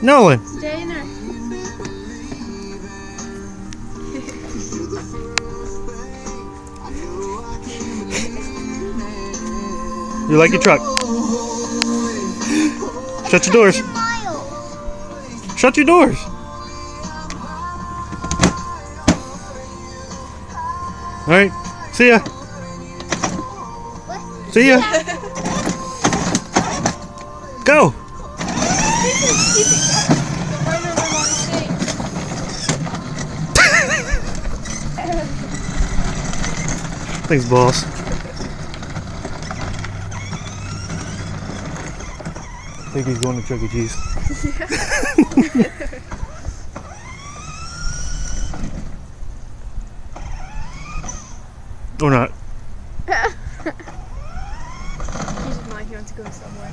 Nolan. Stay in there. You like your truck? Shut your doors. Shut your doors. All right. See ya. See ya. Go. Thanks, boss. I think he's going to Chuck E. Cheese. Or not. He's just mine. He wants to go somewhere.